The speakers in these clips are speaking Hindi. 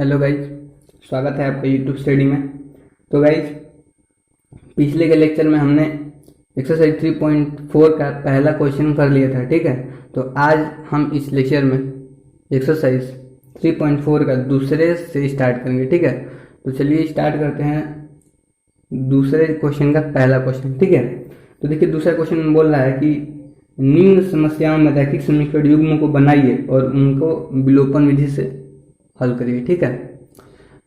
हेलो गाइज, स्वागत है आपका यूट्यूब स्टडी में। तो गाइज, पिछले के लेक्चर में हमने एक्सरसाइज 3.4 का पहला क्वेश्चन कर लिया था, ठीक है। तो आज हम इस लेक्चर में एक्सरसाइज 3.4 का दूसरे से स्टार्ट करेंगे, ठीक है। तो चलिए स्टार्ट करते हैं दूसरे क्वेश्चन का पहला क्वेश्चन, ठीक है। तो देखिए, दूसरा क्वेश्चन बोल रहा है कि निम्न समस्याओं में रैखिक समीकरण युग्म को बनाइए और उनको विलोपन विधि से हल करिए, ठीक है।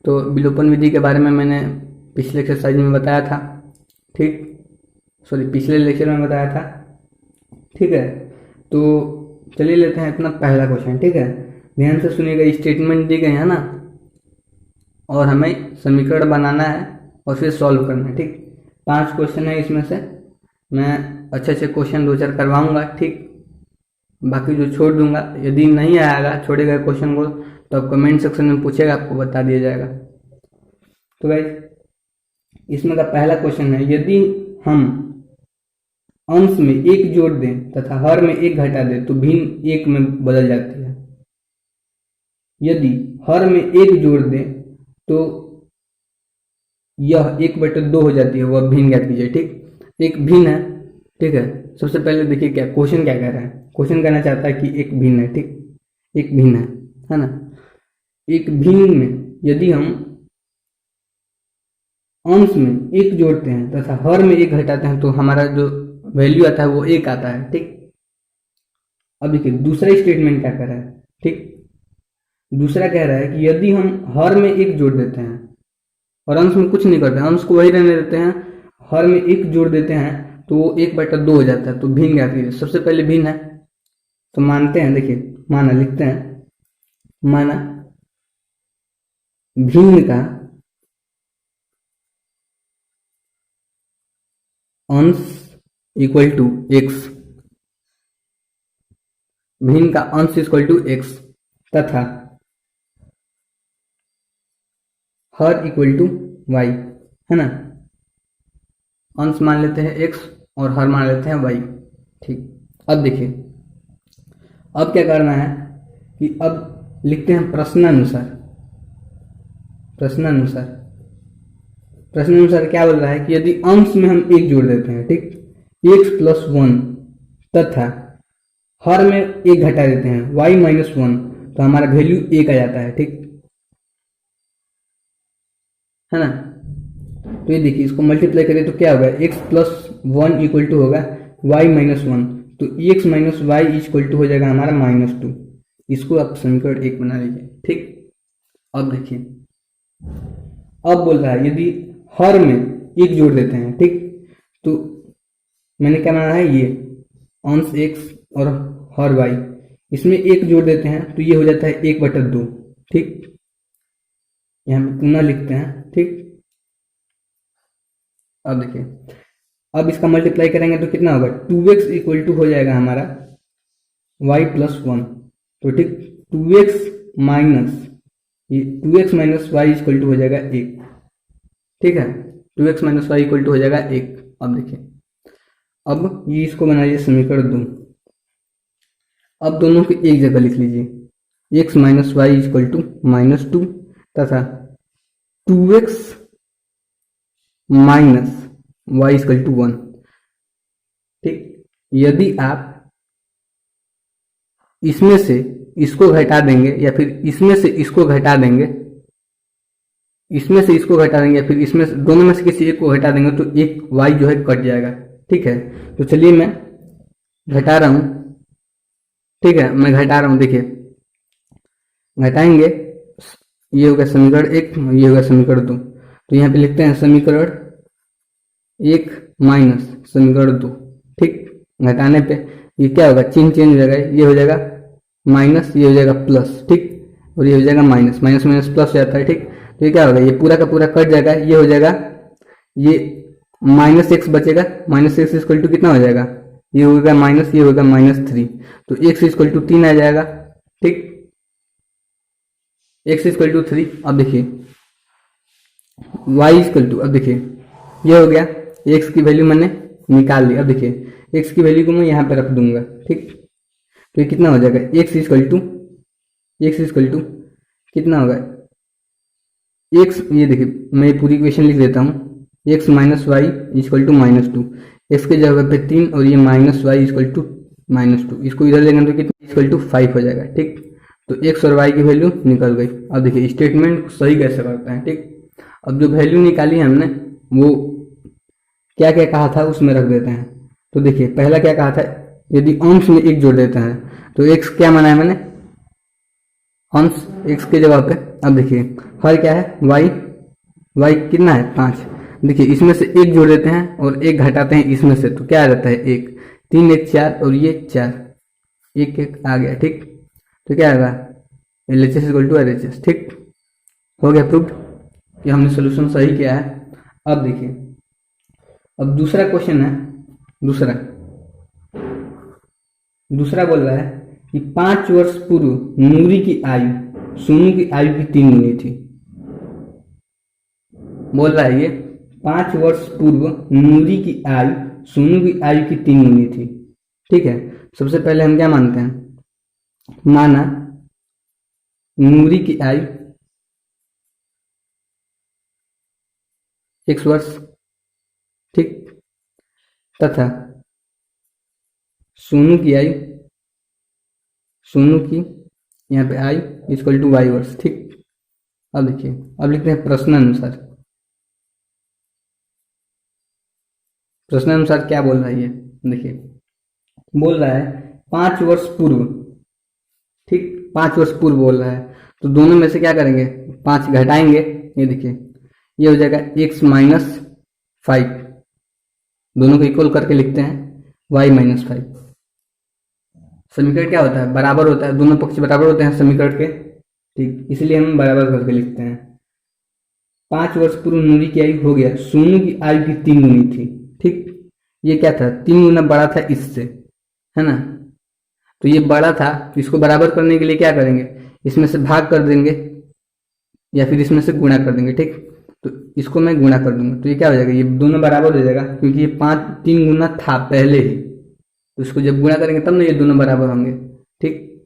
तो विलोपन विधि के बारे में मैंने पिछले एक्सरसाइज में बताया था, पिछले लेक्चर में बताया था, ठीक है। तो चलिए लेते हैं अपना पहला क्वेश्चन, ठीक है। ध्यान से सुनिएगा, स्टेटमेंट दी गई है ना, और हमें समीकरण बनाना है और फिर सॉल्व करना है, ठीक। 5 क्वेश्चन है, इसमें से मैं अच्छे क्वेश्चन 2-4 करवाऊंगा, ठीक। बाकी जो छोड़ दूंगा, यदि नहीं आएगा छोड़े गए क्वेश्चन को तो आप कमेंट सेक्शन में पूछेगा, आपको बता दिया जाएगा। तो गाइस, इसमें का पहला क्वेश्चन है, यदि हम अंश में 1 जोड़ दें तथा हर में 1 घटा दें तो भिन्न 1 में बदल जाती है। यदि हर में 1 जोड़ दें तो यह 1/2 हो जाती है, वह भिन्न ज्ञात कीजिए, ठीक। एक भिन्न है, ठीक है। सबसे पहले देखिए क्या क्वेश्चन क्या कह रहा है। क्वेश्चन कहना चाहता है कि एक भिन्न है, ठीक, एक भिन्न है ना। एक भिन्न में यदि हम अंश में 1 जोड़ते हैं तथा हर में 1 घटाते हैं तो हमारा जो वैल्यू आता है वो 1 आता है, ठीक। अब देखिए दूसरा स्टेटमेंट क्या कर रहा है, ठीक। दूसरा कह रहा है कि यदि हम हर में 1 जोड़ देते हैं और अंश में कुछ नहीं करते हैं, अंश को वही रहने देते हैं, हर में 1 जोड़ देते हैं तो वो 1/2 हो जाता है। तो भिन्न क्या कीजिए, सबसे पहले भिन्न है तो मानते हैं, देखिए माना लिखते हैं, माना भिन्न का अंश इक्वल टू एक्स, भिन्न का अंश इक्वल टू एक्स तथा हर इक्वल टू वाई, है ना। अंश मान लेते हैं एक्स और हर मान लेते हैं वाई, ठीक। अब देखिए, अब क्या करना है कि अब लिखते हैं प्रश्नानुसार। प्रश्नानुसार क्या बोल रहा है कि यदि अंश में हम 1 जोड़ देते हैं, ठीक, x + 1 तथा हर में 1 घटा देते हैं y - 1 तो हमारा वैल्यू 1 आ जाता है, ठीक है ना। तो ये देखिए, इसको मल्टीप्लाई करें तो क्या होगा, x + 1 इक्वल टू होगा y - 1, तो x - y इक्वल टू हो जाएगा हमारा -2। इसको आप समीकरण 1 बना लीजिए, ठीक। अब देखिए, अब बोल रहा है यदि हर में 1 जोड़ देते हैं, ठीक, तो मैंने क्या माना है, ये अंश x और हर y, इसमें 1 जोड़ देते हैं तो ये हो जाता है 1/2, ठीक। यहाँ पे पुनः लिखते हैं, ठीक। अब देखिए, अब इसका मल्टीप्लाई करेंगे तो कितना होगा, 2x इक्वल टू हो जाएगा हमारा y + 1, तो ठीक 2x माइनस ये 2x - y इक्वल टू हो जाएगा 1, ठीक है। 2x - y इक्वल टू हो जाएगा 1। अब देखिए, अब ये इसको बनाइए समीकरण 2। अब दोनों को एक जगह लिख लीजिए, x - y इक्वल टू -2 तथा 2x - y इक्वल टू 1, ठीक। यदि आप इसमें से इसको घटा देंगे या फिर इसमें से इसको घटा देंगे, इसमें से इसको घटा देंगे या फिर इसमें से दोनों में से किसी एक को घटा देंगे तो एक y जो है कट जाएगा, ठीक है। तो चलिए मैं घटा रहा हूं, ठीक है, मैं घटा रहा हूं। देखिए, घटाएंगे, ये होगा समीकरण 1, ये होगा समीकरण 2। तो यहाँ पे लिखते हैं समीकरण 1 माइनस समीकरण 2, ठीक। घटाने पे ये क्या होगा, चिन्ह चेंज हो जाएगा, ये हो जाएगा माइनस, ये हो जाएगा प्लस, ठीक, और ये हो जाएगा माइनस, माइनस माइनस प्लस हो जाता है, ठीक। तो ये क्या होगा, ये पूरा का पूरा कट जाएगा, ये हो जाएगा, ये -x बचेगा, -x इक्वल टू कितना हो जाएगा, ये होगा माइनस, ये होगा -3, तो x इक्वल टू 3 आ जाएगा, ठीक, x इक्वल टू 3। अब देखिए y इक्वल टू, अब देखिए ये हो गया, x की वैल्यू मैंने निकाल ली। अब देखिए x की वैल्यू को मैं यहाँ पे रख दूंगा, ठीक। तो ये कितना हो जाएगा, x इक्वल टू कितना होगा, एक्स, ये देखिए मैं पूरी इक्वेशन लिख देता हूँ, x minus y equal to -2, एक्स की जगह पे 3 और ये माइनस वाई इक्वल टू -2, इसको इधर लेंगे तो कितना इक्वल टू 5 हो जाएगा। ठीक, तो एक्स और वाई की वैल्यू निकल गई। अब देखिए स्टेटमेंट सही कैसे करते हैं। ठीक, अब जो वैल्यू निकाली है हमने वो क्या क्या कहा था उसमें रख देते हैं। तो देखिए पहला क्या कहा था, यदि अंश में एक जोड़ देते हैं तो एक्स क्या माना है मैंने, अंश एक्स की जगह पे। अब देखिए हर क्या है, वाई, वाई कितना है 5। देखिए इसमें से एक जोड़ देते हैं और एक घटाते हैं इसमें से, तो क्या आ जाता है 1, 3 1 4 और ये 4, 1 1 आ गया। ठीक, तो क्या आएगा LHS इक्वल टू RHS। ठीक, हो गया प्रूफ कि हमने सोल्यूशन सही किया है। अब देखिए अब दूसरा क्वेश्चन है, दूसरा बोल रहा है कि 5 वर्ष पूर्व नूरी की आयु सोनू की आयु की 3 गुनी थी। बोल रहा है ये 5 वर्ष पूर्व नूरी की आयु सोनू की आयु की 3 गुनी थी। ठीक है, सबसे पहले हम क्या मानते हैं, माना नूरी की आयु x वर्ष, ठीक, तथा सोनू की आयु, सोनू की यहाँ पे आयु इक्वल टू y वर्ष। ठीक, अब देखिए अब लिखते हैं प्रश्नानुसार। प्रश्नानुसार क्या बोल रहा है ये देखिए, बोल रहा है 5 वर्ष पूर्व। ठीक, 5 वर्ष पूर्व बोल रहा है, तो दोनों में से क्या करेंगे, 5 घटाएंगे, ये देखिए ये हो जाएगा x माइनस 5, दोनों को इक्वल करके लिखते हैं y माइनस 5। समीकरण क्या होता है, बराबर होता है, दोनों पक्ष बराबर होते हैं समीकरण के। ठीक, इसलिए हम बराबर करके लिखते हैं। 5 वर्ष पूर्व नूरी की आयु हो गया, सोनू की आयु की 3 गुनी थी। ठीक, ये क्या था, 3 गुना बड़ा था इससे, है ना, तो ये बड़ा था, तो इसको बराबर करने के लिए क्या करेंगे, इसमें से भाग कर देंगे या फिर इसमें से गुणा कर देंगे। ठीक, तो इसको मैं गुणा कर दूंगा, तो ये क्या हो जाएगा, ये दोनों बराबर हो जाएगा, क्योंकि ये 3 गुना था पहले ही, तो इसको जब गुणा करेंगे तब ना ये दोनों बराबर होंगे। ठीक,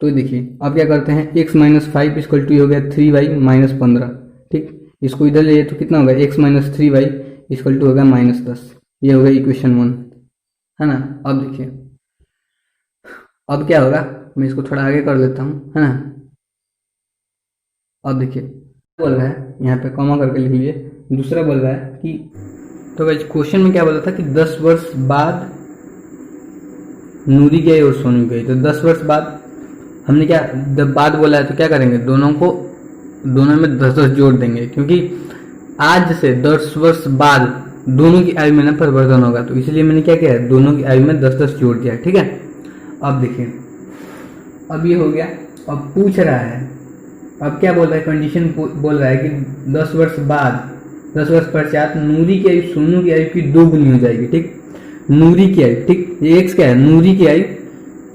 तो देखिए अब क्या करते हैं, x माइनस 5 इक्वल टू हो गया 3y माइनस 15। ठीक, इसको इधर ले तो कितना होगा, x minus 3y equal to होगा -10। ये होगा इक्वेशन 1, है ना। अब देखिए अब क्या होगा, मैं इसको थोड़ा आगे कर देता हूँ, है ना। अब देखिए बोल रहा है, यहाँ पे कॉमा करके लिख लीजिए। दूसरा बोल रहा है कि, तो गाइस क्वेश्चन में क्या बोला था कि 10 वर्ष बाद नूरी गई और सोनू गई, तो 10 वर्ष बाद हमने क्या, जब बाद बोला है तो क्या करेंगे, दोनों में 10-10 जोड़ देंगे, क्योंकि आज से 10 वर्ष बाद दोनों की आयु में ना परिवर्तन होगा, तो इसलिए मैंने क्या किया है, दोनों की आयु में 10-10 जोड़ दिया। ठीक है, अब देखिए अब ये हो गया। अब पूछ रहा है, अब क्या बोल रहा है, कंडीशन बोल रहा है कि 10 वर्ष बाद, 10 वर्ष पश्चात नूरी की आयु सोनू की आयु की 2 गुनी हो जाएगी। ठीक, नूरी की आयु, ठीक, ये एक्स क्या है, नूरी की आयु,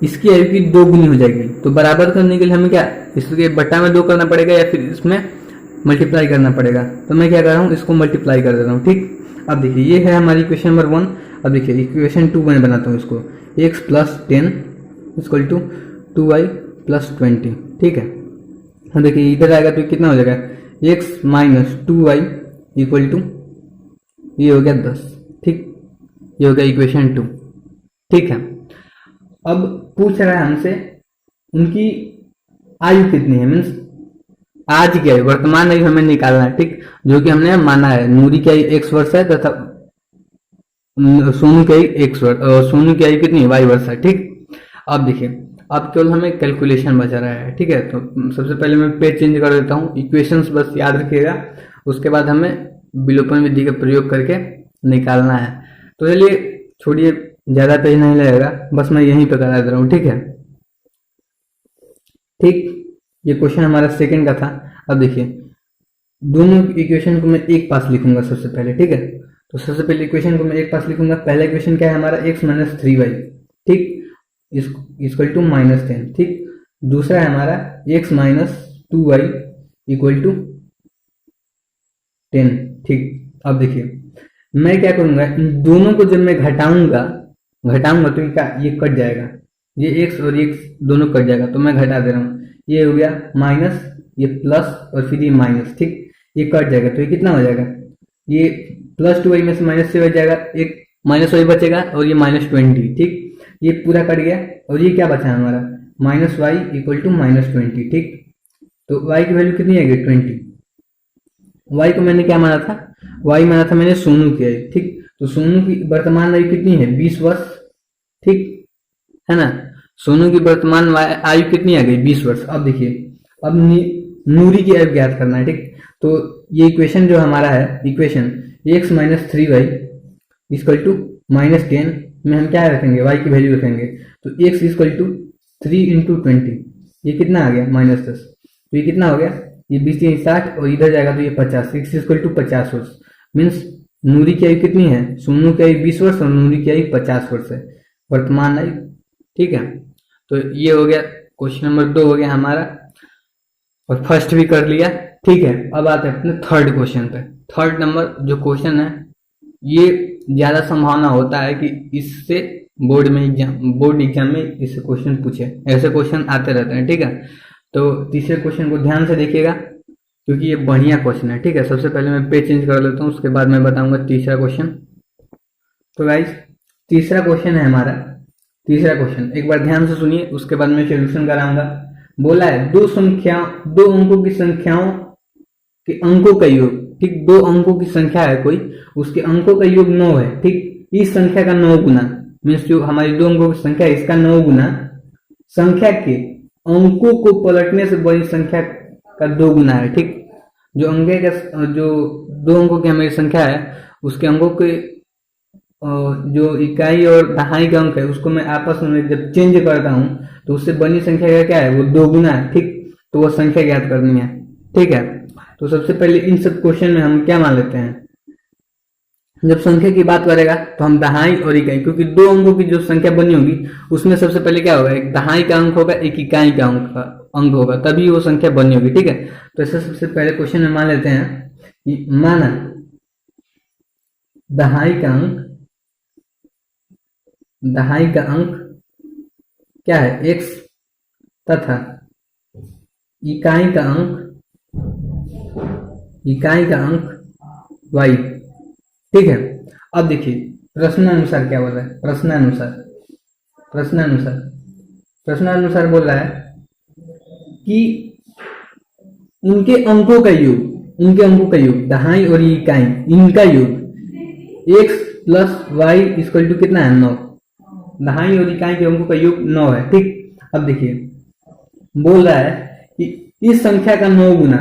इसकी आयु की 2 गुनी हो जाएगी। तो बराबर करने के लिए हमें क्या, इसके बट्टा में 2 करना पड़ेगा या फिर इसमें मल्टीप्लाई करना पड़ेगा। तो मैं क्या कर रहा हूँ, इसको मल्टीप्लाई कर दे रहा हूँ। ठीक, अब देखिए ये है हमारी इक्वेशन नंबर 1। अब देखिए इक्वेशन 2 मैं बनाता हूँ इसको, x plus 10 equal to 2y plus 20। ठीक है, अब देखिए इधर आएगा तो कितना हो जाएगा, x minus 2y equal to, ये हो गया 10। ठीक, ये हो गया इक्वेशन 2। ठीक है, अब पूछ रहा है हमसे उनकी आयु कितनी है, मीन्स आज की आयु, वर्तमान आयु हमें निकालना है। ठीक, जो कि हमने माना है नूरी की आयु x वर्ष है तथा सोनू की आयु x वर्ष, सोनू की आयु कितनी है, y वर्ष है। ठीक, अब देखिए अब केवल हमें कैलकुलेशन बचा रहा है। ठीक है, तो सबसे पहले मैं पेज चेंज कर देता हूँ, इक्वेशंस बस याद रखिएगा, उसके बाद हमें विलोपन विधि का प्रयोग करके निकालना है। तो चलिए छोड़िए, ज्यादा पेज नहीं लगेगा, बस मैं यहीं पे करा दे रहा हूँ। ठीक है, ठीक, ये क्वेश्चन हमारा सेकंड का था। अब देखिए दोनों इक्वेशन को मैं एक पास लिखूंगा सबसे पहले। ठीक है, तो सबसे पहले इक्वेशन को मैं एक पास लिखूंगा। पहला इक्वेशन क्या है हमारा, x माइनस 3y, ठीक, इक्वल टू -10। ठीक, दूसरा है हमारा x minus 2y equal to 10। ठीक, अब देखिए मैं क्या करूंगा, इन दोनों को जब मैं घटाऊंगा तो ये कट जाएगा, ये x और x दोनों कट जाएगा, तो मैं घटा दे रहा हूँ। ये हो गया माइनस, ये प्लस और फिर ये माइनस, ठीक, ये कट जाएगा तो ये कितना हो जाएगा, ये +2y में से -3 बच जाएगा, एक -y बचेगा और ये -20, ठीक, ये पूरा कट गया और ये क्या बचा हमारा -y = -20, ठीक। तो y की वैल्यू कितनी आएगी 20। y को मैंने क्या माना था, y माना था मैंने सोनू की आयु, ठीक। तो सोनू की वर्तमान आयु कितनी है 20 वर्ष, ठीक है ना। सोनू की वर्तमान आयु कितनी आ गई 20 वर्ष। अब देखिए अब नूरी की आयु ज्ञात करना है, ठीक। तो ये इक्वेशन जो हमारा है, इक्वेशन x - 3y = -10 में हम क्या रखेंगे, y की वैल्यू रखेंगे। तो x = 3 × 20, ये कितना आ गया -10। तो ये कितना हो गया, ये 20 × 60 और इधर जाएगा तो ये 50, x = 50 वर्ष। मीन्स नूरी की आयु कितनी है, सोनू की आयु 20 वर्ष और नूरी की आयु 50 वर्ष है, वर्तमान आयु, ठीक है। तो ये हो गया क्वेश्चन नंबर 2 हो गया हमारा, और फर्स्ट भी कर लिया, ठीक है। अब आते हैं अपने थर्ड क्वेश्चन पे। थर्ड नंबर जो क्वेश्चन है, ये ज्यादा संभावना होता है कि इससे बोर्ड एग्जाम में इससे क्वेश्चन पूछे, ऐसे क्वेश्चन आते रहते हैं, ठीक है। तो तीसरे क्वेश्चन को ध्यान से देखिएगा क्योंकि ये बढ़िया क्वेश्चन है, ठीक है। सबसे पहले मैं पेज चेंज कर लेता हूँ, उसके बाद मैं बताऊंगा तीसरा क्वेश्चन। तो गाइस तीसरा क्वेश्चन है हमारा, तीसरा क्वेश्चन एक बार ध्यान से सुनिए, उसके बाद मैं सोल्यूशन कराऊंगा। बोला है दो अंकों की संख्याओं के अंकों का योग, ठीक, 2 अंकों की संख्या है कोई, उसके अंकों का योग 9 है, ठीक। इस संख्या का 9 गुना, मीन्स जो हमारी 2 अंकों की संख्या है इसका 9 गुना संख्या के अंकों को पलटने से बड़ी संख्या का 2 गुना है, ठीक। जो 2 अंकों की हमारी संख्या है उसके अंकों के जो इकाई और दहाई का अंक है उसको मैं आपस में जब चेंज करता हूं तो उससे बनी संख्या का क्या है, वो 2 गुना है, ठीक। तो वो संख्या ज्ञात करनी है, ठीक है। तो सबसे पहले इन सब क्वेश्चन में हम क्या मान लेते हैं, जब संख्या की बात करेगा तो हम दहाई और इकाई, क्योंकि 2 अंकों की जो संख्या बनी होगी उसमें सबसे पहले क्या होगा, एक दहाई का अंक होगा, एक इकाई का अंक होगा, तभी वो संख्या बनी होगी, ठीक है। तो ऐसे सबसे पहले क्वेश्चन में मान लेते हैं कि माना दहाई का अंक क्या है x तथा इकाई का अंक y, ठीक है। अब देखिए प्रश्नानुसार क्या बोल रहा है, प्रश्नानुसार बोल रहा है कि उनके अंकों का योग दहाई और इकाई इनका योग x + y = कितना है 9, दहाई और इकाई के अंकों का योग 9 है, ठीक। अब देखिए बोल रहा है कि इस संख्या का 9 गुना,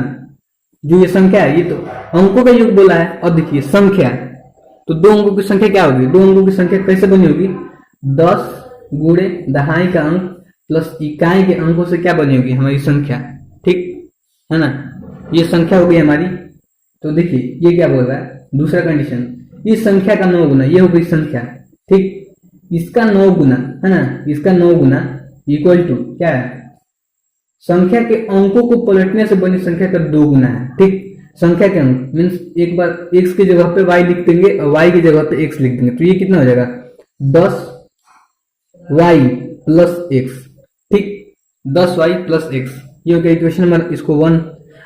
जो ये संख्या है ये तो अंकों का योग बोला है। अब देखिए संख्या, तो 2 अंकों की संख्या क्या होगी, 2 अंकों की संख्या कैसे बनी होगी, 10 गुणे दहाई का अंक प्लस इकाई के अंकों से क्या बनी होगी हमारी संख्या, ठीक है ना। ये संख्या हो गई हमारी। तो देखिए ये क्या बोल रहा है, दूसरा कंडीशन, इस संख्या का 9 गुना, ये हो गई संख्या, ठीक। इसका 9 गुना है ना, इसका 9 गुना इक्वल टू क्या है, संख्या के अंकों को पलटने से बनी संख्या का 2 गुना है, ठीक। संख्या के अंक मीन्स एक बार x की जगह पे y लिख देंगे और y की जगह पे x लिख देंगे, तो ये कितना हो जाएगा 10y + x, ठीक, 10y + x, ये हो गया इक्वेशन नंबर इसको 1।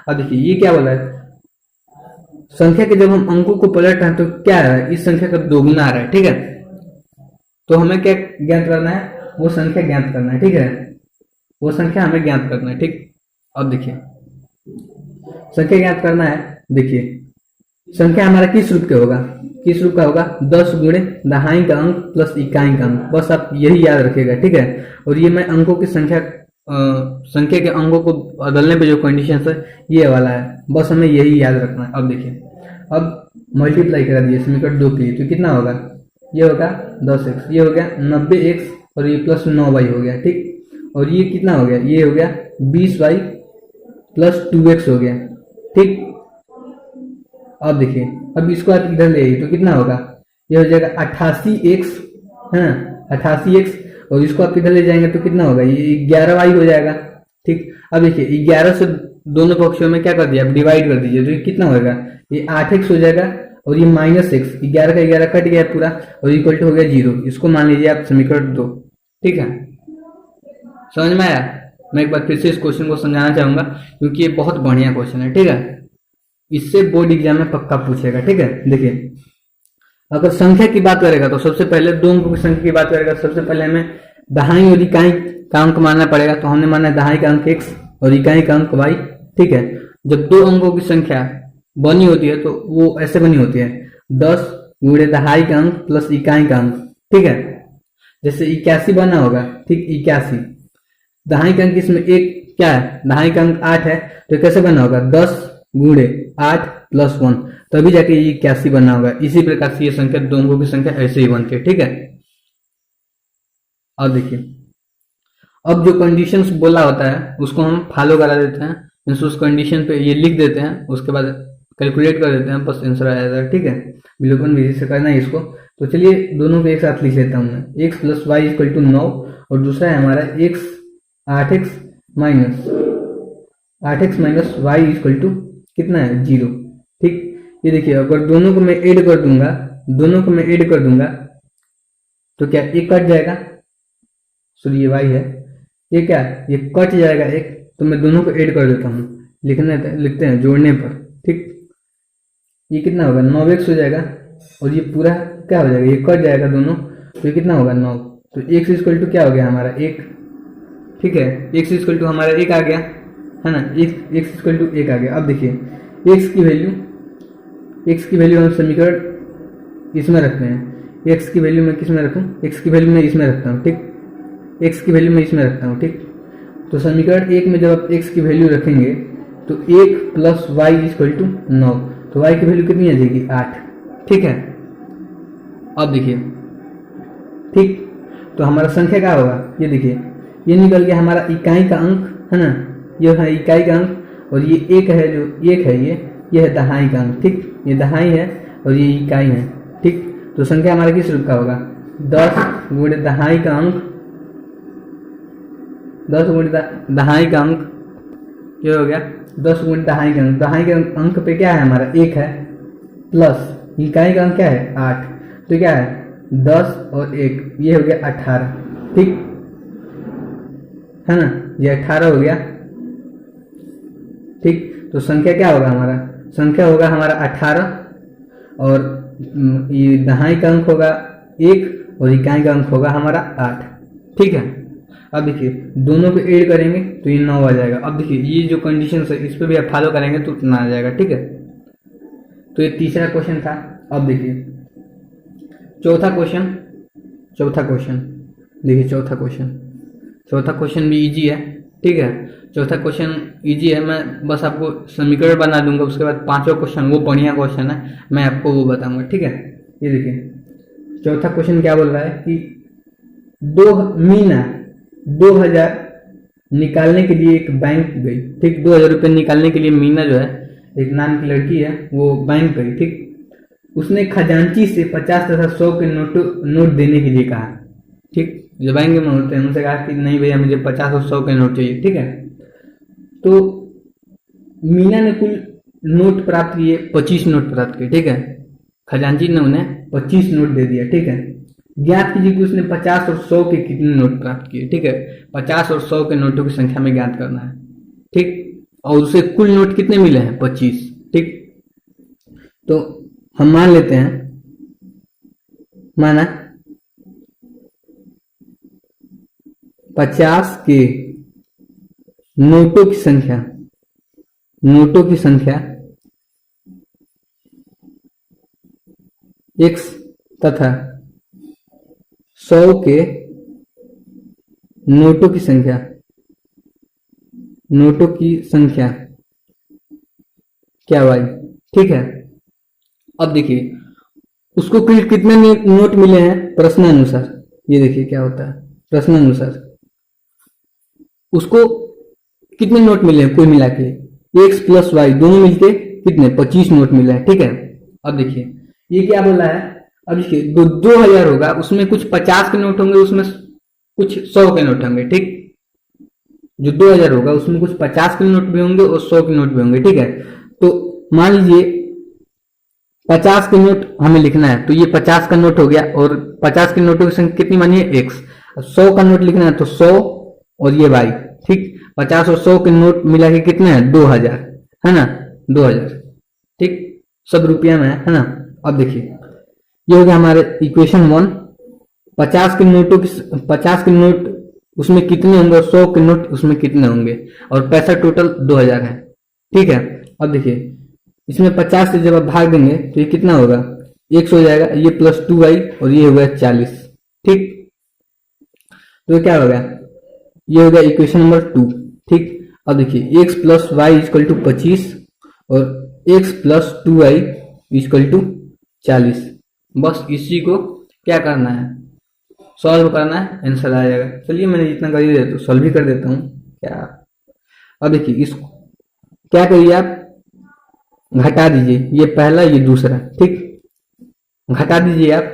अब देखिए ये क्या बोला है, संख्या के जब हम अंकों को पलट रहे हैं तो क्या आ रहा है, इस संख्या का 2 गुना आ रहा है, ठीक है। तो हमें क्या ज्ञात करना है, वो संख्या ज्ञात करना है, ठीक है, वो संख्या हमें ज्ञात करना है, ठीक। अब देखिए संख्या ज्ञात करना है, देखिए संख्या हमारा किस रूप का होगा 10 गुणे दहाई का अंक प्लस इकाई का अंक, बस आप यही याद रखिएगा, ठीक है। और ये मैं अंकों की संख्या के अंकों को बदलने पे जो कंडीशन है ये वाला है, बस हमें यही याद रखना है। अब देखिए अब मल्टीप्लाई करा दिए समीकरण 2 के लिए, तो कितना होगा, ये होगा 10x, ये हो गया 90x और ये प्लस 9y हो गया, ठीक। और ये कितना हो गया, ये हो गया 20y + 2x हो गया, ठीक। अब देखिए अब इसको आप इधर ले आइए तो कितना होगा, ये हो जाएगा 88x है ना, 88x, और इसको आप इधर ले जाएंगे तो कितना होगा, ये 11y हो जाएगा, ठीक। अब देखिए 11 से दोनों पक्षों में क्या कर दिया, आप डिवाइड कर दीजिए, तो ये कितना होगा, ये 8x हो जाएगा और ये -x, 11 का 11 कट गया पूरा और इक्वल टू हो गया 0, इसको मान लीजिए आप समीकरण 2, ठीक है। समझ में आया, मैं एक बार फिर से इस क्वेश्चन को समझाना चाहूंगा क्योंकि ये बहुत बढ़िया क्वेश्चन है, ठीक है। इससे बोर्ड एग्जाम में पक्का पूछेगा, ठीक है। देखिए, अगर संख्या की बात करेगा तो सबसे पहले दो अंकों की संख्या की बात करेगा, सबसे पहले हमें दहाई और इकाई का अंक मानना पड़ेगा। तो हमने माना दहाई का अंक x और इकाई का अंक y, ठीक है। जब दो अंकों की संख्या बनी होती है तो वो ऐसे बनी होती है 10 गुणे दहाई का अंक प्लस इकाई का अंक, ठीक है। जैसे 81 बना होगा, ठीक, 81 दहाई का अंक इसमें एक क्या है, दहाई का अंक 8 है, तो कैसे बना होगा 10 गुणे 8 प्लस 1, तभी जाके ये 81 बना होगा। इसी प्रकार से ये संख्या दो अंकों की संख्या ऐसे ही बनती है, ठीक है। अब देखिए, अब जो कंडीशंस बोला होता है उसको हम फॉलो करा देते हैं, मीन्स उस कंडीशन पे ये लिख देते हैं, उसके बाद कैलकुलेट कर देते हैं, बस आंसर आ जाता है, ठीक है। बिलोकन विधि से करना है इसको। तो चलिए दोनों को एक साथ लिख लेता हूँ मैं, x plus y equal to 9 और दूसरा है हमारा x 8x minus y equal to कितना है 0, ठीक। ये देखिए, अगर दोनों को मैं ऐड कर दूंगा तो क्या एक कट जाएगा, सॉरी ये y है, ये क्या है, ये कट जाएगा एक, तो मैं दोनों को ऐड कर देता हूँ, लिखते हैं जोड़ने पर, ठीक। ये कितना होगा 9x हो जाएगा और ये पूरा क्या हो जाएगा, ये कट जाएगा दोनों, तो ये कितना होगा 9। तो x इक्वल टू क्या हो गया हमारा 1, ठीक है। x इक्वल टू हमारा 1 आ गया है ना, x इक्वल टू 1 आ गया। अब देखिए x की वैल्यू हम समीकरण इसमें रखते हैं, x की वैल्यू मैं किस में रखूँ, x की वैल्यू मैं इसमें रखता हूँ, ठीक, x की वैल्यू मैं इसमें रखता हूँ, ठीक। तो समीकरण 1 में जब आप x की वैल्यू रखेंगे तो 1 प्लस वाई इक्वल टू 9, तो y की वैल्यू कितनी आ जाएगी 8, ठीक है। अब देखिए, ठीक, तो हमारा संख्या क्या होगा, ये देखिए ये निकल गया हमारा इकाई का अंक, है ना, ये है इकाई का अंक और ये एक है, जो एक है ये है दहाई का अंक, ठीक। ये दहाई है और ये इकाई है, ठीक। तो संख्या हमारा किस रूप का होगा 10 गुणे दहाई का अंक, 10 गुणे दहाई का अंक, ये हो गया 10 गुणे दहाई का अंक। दहाई के अंक पे क्या है हमारा 1 है, प्लस इकाई का अंक क्या है 8, तो क्या है 10 और 1, ये हो गया 18, ठीक है ना, ये 18 हो गया, ठीक। तो संख्या क्या होगा हमारा, संख्या होगा हमारा 18 और ये दहाई का अंक होगा 1 और इकाई का अंक होगा हमारा 8, ठीक है। अब देखिए दोनों को ऐड करेंगे तो ये 9 आ जाएगा। अब देखिए ये जो कंडीशन है इस पे भी आप फॉलो करेंगे तो उतना आ जाएगा, ठीक है। तो ये तीसरा क्वेश्चन था। अब देखिए चौथा क्वेश्चन देखिए, चौथा क्वेश्चन भी इजी है, ठीक है। चौथा क्वेश्चन इजी है, मैं बस आपको समीकरण बना दूंगा, उसके बाद पांचवा क्वेश्चन वो बढ़िया क्वेश्चन है, मैं आपको वो बताऊंगा, ठीक है। ये देखिए चौथा क्वेश्चन क्या बोल रहा है कि मीना 2000 निकालने के लिए एक बैंक गई, ठीक। 2000 रुपये निकालने के लिए मीना जो है, एक नाम की लड़की है, वो बैंक गई, ठीक। उसने खजांची से 50 तथा 100 के नोट देने के लिए कहा, ठीक। जो बैंक में होते हैं उनसे कहा कि नहीं भैया मुझे 50 और 100 के नोट चाहिए, ठीक है। तो मीना ने कुल नोट प्राप्त किए, 25 नोट प्राप्त किए, ठीक है। खजांची ने उन्हें 25 नोट दे दिया, ठीक है। ज्ञात कीजिए कि उसने 50 और 100 के कितने नोट प्राप्त किए, ठीक है। 50 और 100 के नोटों की संख्या में ज्ञात करना है, ठीक। और उसे कुल नोट कितने मिले हैं 25, ठीक। तो हम मान लेते हैं, माना 50 के नोटों की संख्या x तथा 100 के नोटों की संख्या क्या y, ठीक है। अब देखिए उसको कुल कितने नोट मिले हैं प्रश्नानुसार, ये देखिए क्या होता है प्रश्नानुसार, उसको कितने नोट मिले हैं कुल मिला के x प्लस वाई दोनों मिलके कितने 25 नोट मिले हैं, ठीक है। अब देखिए ये क्या बोला है, अब देखिए 2000 होगा, उसमें कुछ 50 के नोट होंगे, उसमें कुछ 100 के नोट होंगे, ठीक। जो 2000 होगा उसमें कुछ 50 के नोट भी होंगे और 100 के नोट भी होंगे, ठीक है। तो मान लीजिए 50 के नोट हमें लिखना है, तो ये 50 का नोट हो गया और 50 के नोटों की संख्या कितनी मानी है x। 100 का नोट लिखना है तो 100 और ये y, ठीक, 50 और 100 के नोट मिला के कितने हैं, 2000, है ना, 2000, ठीक, सब रुपया में है ना। अब देखिए ये हो गया हमारे इक्वेशन 1। 50 के नोट उसमें कितने होंगे और 100 के नोट उसमें कितने होंगे, और पैसा टोटल 2000 है, ठीक है। अब देखिए इसमें 50 से जब आप भाग देंगे तो ये कितना होगा, 100 हो जाएगा, ये प्लस 2y और ये हो गया 40, ठीक। तो क्या हो गया, ये हो गया इक्वेशन नंबर 2, ठीक। अब देखिए x plus y equal to 25 और x plus 2y is equal to 40। बस इसी को क्या करना है, सॉल्व करना है, आंसर आ जाएगा। चलिए मैंने जितना कर ही दिया तो सॉल्व ही कर देता हूँ क्या। अब देखिए इसको क्या करिए आप, घटा दीजिए, ये पहला ये दूसरा, ठीक, घटा दीजिए आप,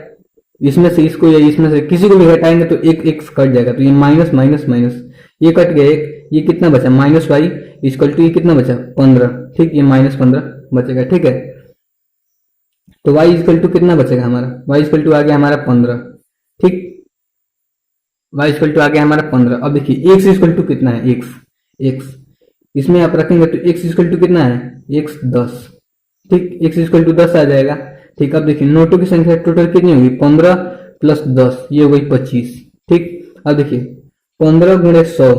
इसमें से इसको या इसमें से किसी को भी घटाएंगे तो एक एक्स कट जाएगा, तो ये माइनस माइनस माइनस ये कट गया एक, ये कितना बचा माइनस वाई इक्वल टू ये कितना बचा 15, ठीक, ये माइनस 15 बचेगा, ठीक है। तो y इक्वल टू कितना बचेगा हमारा, y इक्वल टू आ गया हमारा 15, ठीक, y इक्वल टू आ गया हमारा 15। अब देखिए x इक्वल टू कितना है, x इसमें आप रखेंगे तो x इक्वल टू कितना है, x 10, ठीक, x इक्वल टू 10 आ जाएगा, ठीक। अब देखिए नोटों की संख्या टोटल कितनी होगी, 15 प्लस 10 ये हो गई 25, ठीक। अब देखिए 15 गुणे 100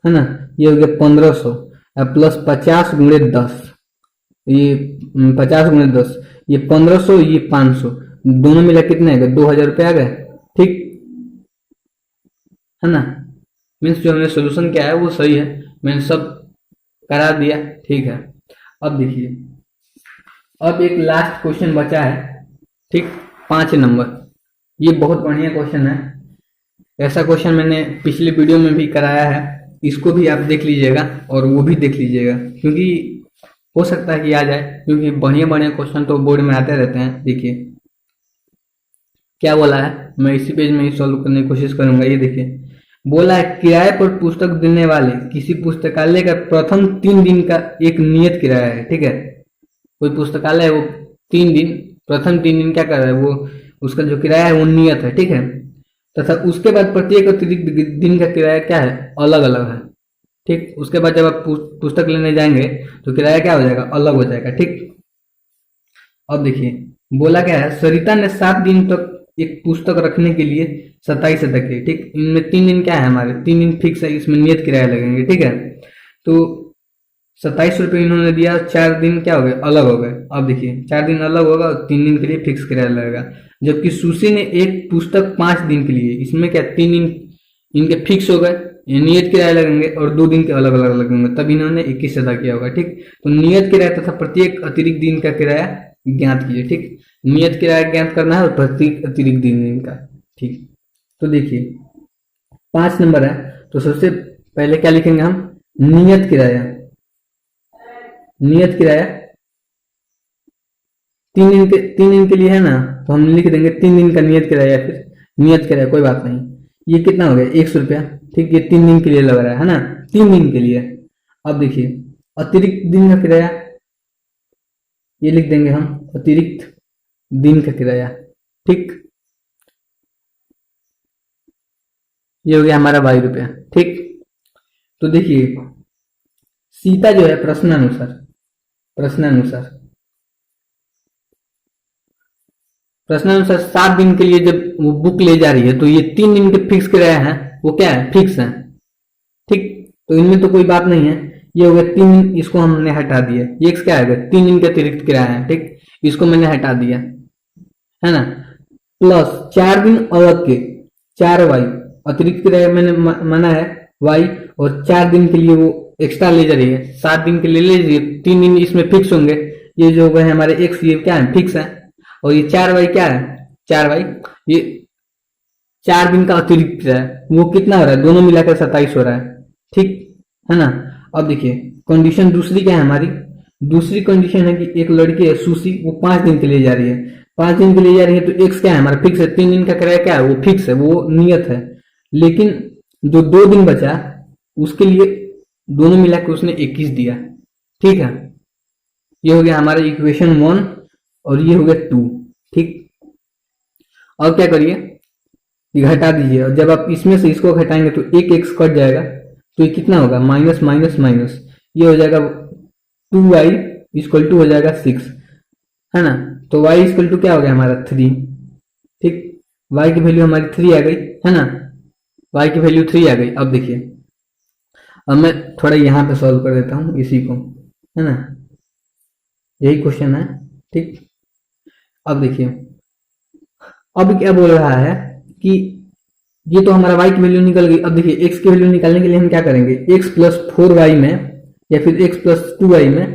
है ना, ये हो गया 1500, प्लस 50 गुणे 10, ये 50 गुणे 10 ये 1500, ये 500, दोनों मिला कितने आ गए, 2000 रुपये आ गए, ठीक है ना। मीन्स जो हमने सोल्यूशन किया है वो सही है, मैंने सब करा दिया, ठीक है। अब देखिए अब एक लास्ट क्वेश्चन बचा है, ठीक, 5 नंबर। ये बहुत बढ़िया क्वेश्चन है, ऐसा क्वेश्चन मैंने पिछले वीडियो में भी कराया है, इसको भी आप देख लीजिएगा और वो भी देख लीजिएगा, क्योंकि हो सकता है कि आ जाए, क्योंकि बढ़िया बढ़िया क्वेश्चन तो बोर्ड में आते रहते हैं। देखिए क्या बोला है, मैं इसी पेज में ही सॉल्व करने की कोशिश करूंगा। ये देखिए बोला है किराए पर पुस्तक देने वाले किसी पुस्तकालय का प्रथम 3 दिन का एक नियत किराया है, ठीक है। कोई पुस्तकालय है वो 3 दिन, प्रथम 3 दिन क्या कर रहा है, वो उसका जो किराया है वो नियत है, ठीक है। तथा उसके बाद प्रत्येक अतिरिक्त दिन का किराया क्या है, अलग अलग है, ठीक। उसके बाद जब आप पुस्तक लेने जाएंगे तो किराया क्या हो जाएगा, अलग हो जाएगा, ठीक। अब देखिए बोला क्या है, सरिता ने 7 दिन तक एक पुस्तक रखने के लिए 27 तक है, ठीक। इनमें 3 दिन क्या है हमारे, 3 दिन फिक्स है, इसमें नियत किराया लगेंगे, ठीक है। तो 27 रुपये इन्होंने दिया, 4 दिन क्या हो गए, अलग हो गए। अब देखिए 4 दिन अलग होगा और 3 दिन के लिए फिक्स किराया लगेगा। जबकि सुशी ने एक पुस्तक 5 दिन के लिए, इसमें क्या 3 दिन इनके फिक्स हो गए, ये नियत किराया लगेंगे, और 2 दिन के अलग अलग लगेंगे, तब इन्होंने 21 अदा किया होगा, ठीक। तो नियत किराया तथा प्रत्येक अतिरिक्त दिन का किराया ज्ञात कीजिए, ठीक। नियत किराया ज्ञात करना है और प्रत्येक अतिरिक्त दिन का, ठीक। तो देखिए 5 नंबर है, तो सबसे पहले क्या लिखेंगे हम, नियत किराया। नियत किराया 3 दिन के लिए है ना, तो हम लिख देंगे 3 दिन का नियत किराया, फिर नियत किराया, कोई बात नहीं। ये कितना हो गया, 100 रुपया, ठीक। ये 3 दिन के लिए लग रहा है ना, 3 दिन के लिए। अब देखिए अतिरिक्त दिन का किराया, ये लिख देंगे हम अतिरिक्त दिन का किराया, ठीक। ये हो गया हमारा 22 रुपया, ठीक। तो देखिए सीता जो है प्रश्नानुसार प्रश्नानुसार 7 दिन के लिए जब वो बुक ले जा रही है तो ये 3 दिन के फिक्स किराया है, वो क्या है, फिक्स है, ठीक। तो इनमें तो कोई बात नहीं है, ये हो गया 3 दिन, इसको हमने हटा दिया, ये क्या है 3 दिन के अतिरिक्त किराया है, ठीक। इसको मैंने हटा दिया, है ना। प्लस 4 दिन अलग के 4y अतिरिक्त किराया मैंने माना है y, और 4 दिन के लिए वो एक्स्ट्रा ले जा रही है, 7 दिन के लिए ले जाइए, 3 दिन इसमें फिक्स होंगे, ये जो हो गए हमारे x, ये क्या है, फिक्स है, और ये 4y क्या है, 4y ये 4 दिन का अतिरिक्त है, वो कितना हो रहा है, दोनों मिलाकर 27 हो रहा है, ठीक है ना। अब देखिए कंडीशन दूसरी क्या है हमारी, दूसरी कंडीशन है कि एक लड़की है सुशी, वो 5 दिन के लिए जा रही है, 5 दिन के लिए जा रही है, तो एक्स क्या है हमारा फिक्स है, 3 दिन का किराया क्या है, वो फिक्स है, वो नियत है। लेकिन जो 2 दिन बचा उसके लिए दोनों मिला के उसने 21 दिया, ठीक है। ये हो गया हमारा इक्वेशन 1 और ये हो गया 2, ठीक। और क्या करिए, घटा दीजिए, और जब आप इसमें से इसको घटाएंगे तो एक एक्स कट जाएगा, तो तो ये कितना होगा, माइनस माइनस माइनस, ये हो जाएगा 2y इक्वल टू हो जाएगा 6, है ना। तो y इक्वल टू क्या हो गया हमारा 3, ठीक, y की वैल्यू हमारी 3 आ गई, है ना, y की वैल्यू 3 आ गई। अब देखिए, अब मैं थोड़ा यहाँ पे सॉल्व कर देता हूँ इसी को, है ना, यही क्वेश्चन है, ठीक। अब देखिए, अब क्या बोल रहा है कि ये तो हमारा y की वैल्यू निकल गई। अब देखिए x की वैल्यू निकालने के लिए हम क्या करेंगे, x प्लस 4y में या फिर x प्लस 2y में,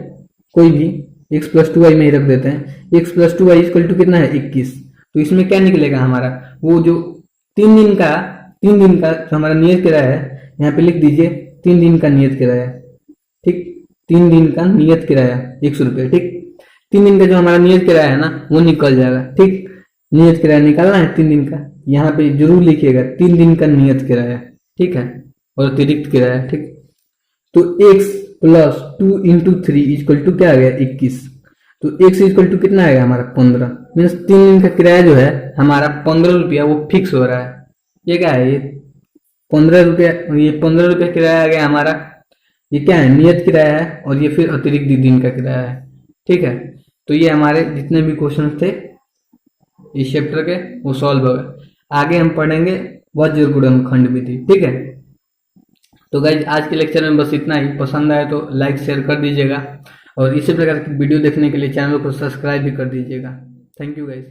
कोई भी x प्लस 2y में ही रख देते हैं। x plus 2y equal to कितना है 21। तो इसमें क्या निकलेगा हमारा, वो जो 3 दिन का जो हमारा नियत किराया है, यहाँ पे लिख दीजिए 3 दिन का नियत किराया, ठीक, 3 दिन का नियत किराया 100 रुपये, ठीक। 3 दिन का जो हमारा नियत किराया है ना वो निकल जाएगा, ठीक। नियत किराया निकालना है 3 दिन का, यहाँ पे जरूर लिखिएगा 3 दिन का नियत किराया, ठीक है, और अतिरिक्त किराया, ठीक। तो x प्लस 2 इंटू 3 इक्वल टू क्या आ गया 21। तो x इक्वल टू कितना आएगा हमारा 15, मीन्स 3 दिन का किराया जो है हमारा 15 रुपया वो फिक्स हो रहा है। ये क्या है, ये 15 रुपया, ये 15 रुपया किराया आ गया हमारा, ये क्या है नियत किराया है, और ये फिर अतिरिक्त दिन का किराया है, ठीक है। तो ये हमारे जितने भी क्वेश्चन थे इस चैप्टर के वो सॉल्व हो गए। आगे हम पढ़ेंगे वज्र गुणनखंड विधि, ठीक है। तो गाइज आज के लेक्चर में बस इतना ही। पसंद आए तो लाइक शेयर कर दीजिएगा, और इसी प्रकार की वीडियो देखने के लिए चैनल को सब्सक्राइब भी कर दीजिएगा। Thank you guys.